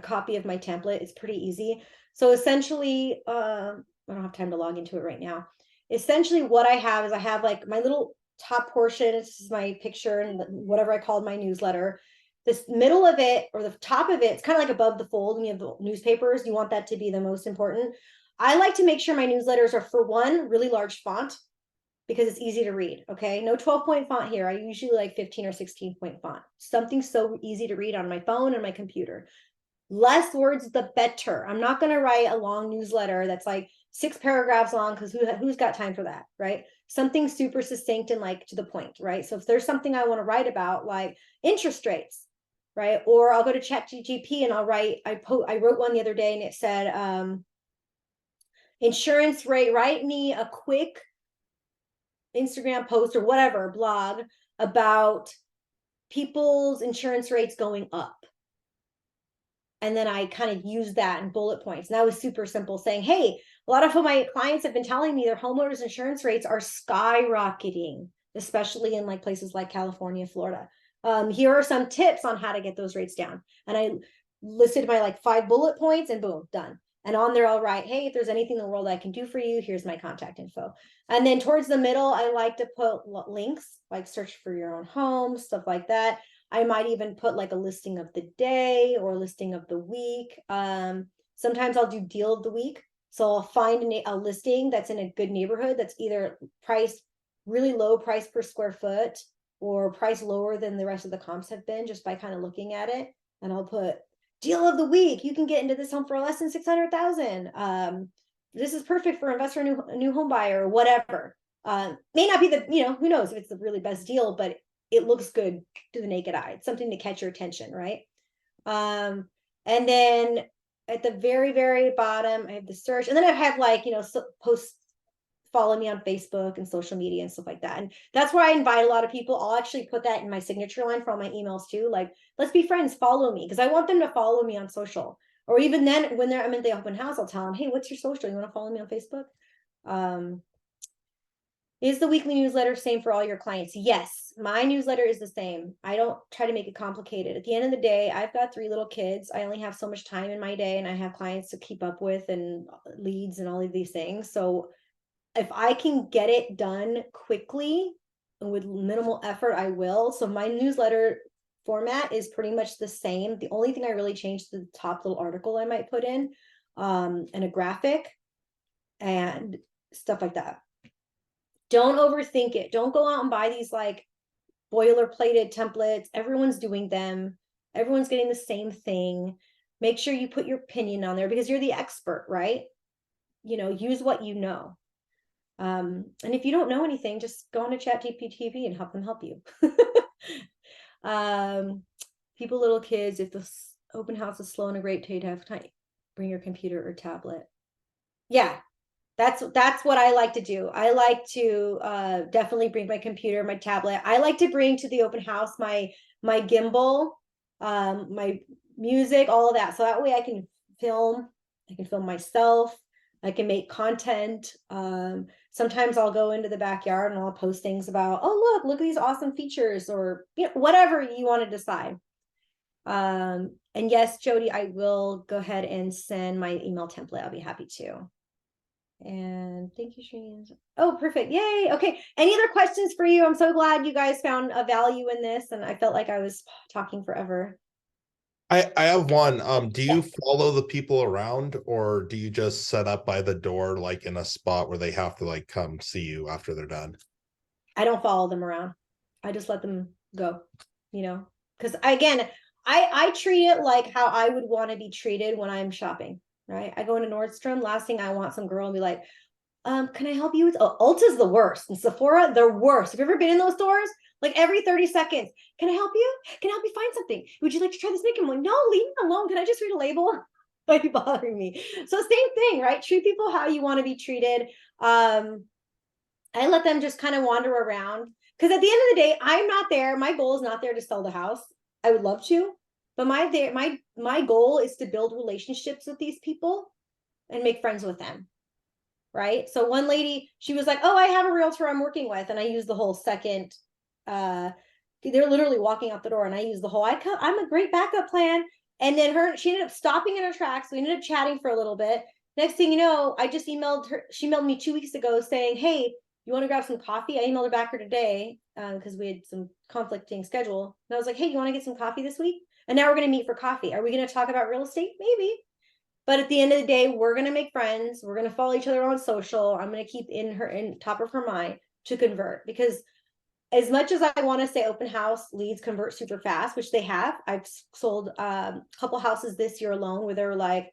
copy of my template. It's pretty easy. So essentially, I don't have time to log into it right now. Essentially what I have is I have like my little top portion. This is my picture and whatever I called my newsletter. This middle of it, or the top of it, it's kind of like above the fold when you have the newspapers. You want that to be the most important. I like to make sure my newsletters are, for one, really large font, because it's easy to read. Okay, no 12-point font here. I usually like 15 or 16-point font. Something so easy to read on my phone and my computer. Less words, the better. I'm not going to write a long newsletter that's like 6 paragraphs long, because who's got time for that, right? Something super succinct and like to the point, right? So if there's something I want to write about, like interest rates, right? Or I'll go to ChatGPT and I'll write. I wrote one the other day and it said, insurance rate. Write me a quick Instagram post or whatever blog about people's insurance rates going up. And then I kind of used that in bullet points. And that was super simple, saying, hey, a lot of my clients have been telling me their homeowners insurance rates are skyrocketing, especially in like places like California, Florida. Here are some tips on how to get those rates down. And I listed my like 5 bullet points, and boom, done. And on there, I'll write, hey, if there's anything in the world I can do for you, here's my contact info. And then towards the middle, I like to put links, like search for your own home, stuff like that. I might even put like a listing of the day or a listing of the week. Sometimes I'll do deal of the week. So I'll find a listing that's in a good neighborhood that's either priced really low price per square foot, or price lower than the rest of the comps have been just by kind of looking at it. And I'll put deal of the week. You can get into this home for less than 600,000. This is perfect for investor, new home buyer, or whatever. May not be the, who knows if it's the really best deal, but it looks good to the naked eye. It's something to catch your attention, right? And then at the very, very bottom, I have the search, and then I have like, posts, follow me on Facebook and social media and stuff like that. And that's where I invite a lot of people. I'll actually put that in my signature line for all my emails too. Like, let's be friends, follow me, because I want them to follow me on social. Or even then when I'm in the open house, I'll tell them, hey, what's your social? You want to follow me on Facebook? Is the weekly newsletter same for all your clients? Yes, my newsletter is the same. I don't try to make it complicated. At the end of the day, I've got 3 little kids. I only have so much time in my day, and I have clients to keep up with and leads and all of these things. So if I can get it done quickly and with minimal effort, I will. So my newsletter format is pretty much the same. The only thing I really changed is the top little article I might put in, and a graphic and stuff like that. Don't overthink it. Don't go out and buy these like boilerplated templates. Everyone's doing them. Everyone's getting the same thing. Make sure you put your opinion on there because you're the expert, right? Use what you know. And if you don't know anything, just go on to ChatGPT and help them help you. People, little kids, if the open house is slow and a great day to have time, bring your computer or tablet. Yeah, that's what I like to do. I like to definitely bring my computer, my tablet. I like to bring to the open house my gimbal, my music, all of that. So that way I can film myself. I can make content. Sometimes I'll go into the backyard and I'll post things about, oh, look at these awesome features, or whatever you want to decide. And yes, Jody, I will go ahead and send my email template. I'll be happy to. And thank you, Shirin. Oh, perfect. Yay. Okay. Any other questions for you? I'm so glad you guys found a value in this, and I felt like I was talking forever. I have one. Do you follow the people around, or do you just set up by the door, like in a spot where they have to like come see you after they're done? I don't follow them around. I just let them go, because again, I treat it like how I would want to be treated when I'm shopping, right? I go into Nordstrom, last thing I want some girl and be like, can I help you with, Ulta's the worst, and Sephora, they're worst. Have you ever been in those stores? Like every 30 seconds, can I help you? Can I help you find something? Would you like to try this makeup? I'm like, no, leave me alone. Can I just read a label? Like bothering me. So same thing, right? Treat people how you want to be treated. I let them just kind of wander around, because at the end of the day, I'm not there. My goal is not there to sell the house. I would love to, but my goal is to build relationships with these people and make friends with them. Right. So one lady, she was like, oh, I have a realtor I'm working with. And I use the whole second, they're literally walking out the door, and I use the whole, I'm a great backup plan. And then she ended up stopping in her tracks. We ended up chatting for a little bit. Next thing you know, I just emailed her. She emailed me 2 weeks ago saying, hey, you want to grab some coffee? I emailed her back today because we had some conflicting schedule. And I was like, hey, you want to get some coffee this week? And now we're going to meet for coffee. Are we going to talk about real estate? Maybe. But at the end of the day, we're going to make friends. We're going to follow each other on social. I'm going to keep in top of her mind to convert, because as much as I want to say open house leads convert super fast, which they have, I've sold a couple houses this year alone where they were like,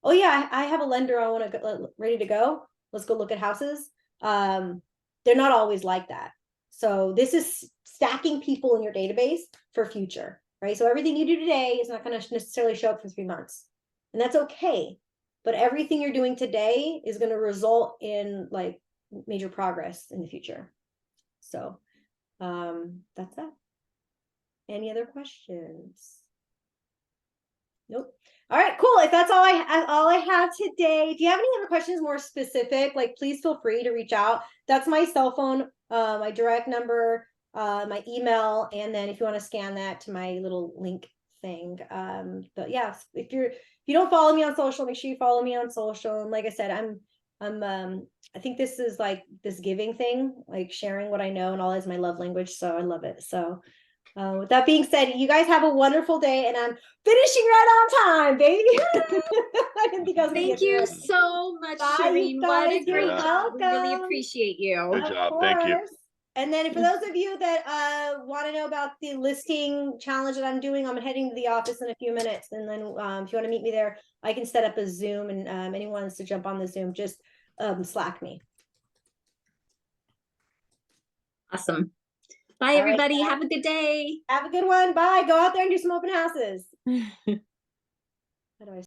oh yeah, I have a lender. I want to ready to go. Let's go look at houses. They're not always like that. So this is stacking people in your database for future, right? So everything you do today is not going to necessarily show up for 3 months. And that's okay. But everything you're doing today is going to result in like major progress in the future. So that's that. Any other questions? Nope. All right, cool. If that's all I have today, if you have any other questions more specific, like please feel free to reach out. That's my cell phone, my direct number, my email, and then if you want to scan that to my little link thing. But yeah, if you don't follow me on social, make sure you follow me on social. And like I said, I think this is like this giving thing, like sharing what I know and all is my love language. So I love it. So with that being said, you guys have a wonderful day, and I'm finishing right on time, baby. I didn't think I was gonna Thank get you through it. so much, Bye, you Shireen. What a guys. You're great job. We really welcome. appreciate you. Good Of job. Thank you. course. And then for those of you that want to know about the listing challenge that I'm doing, I'm heading to the office in a few minutes. And then if you want to meet me there, I can set up a Zoom, and anyone wants to jump on the Zoom, just Slack me. Awesome. Bye, All right, everybody. guys. Have a good day. Have a good one. Bye. Go out there and do some open houses.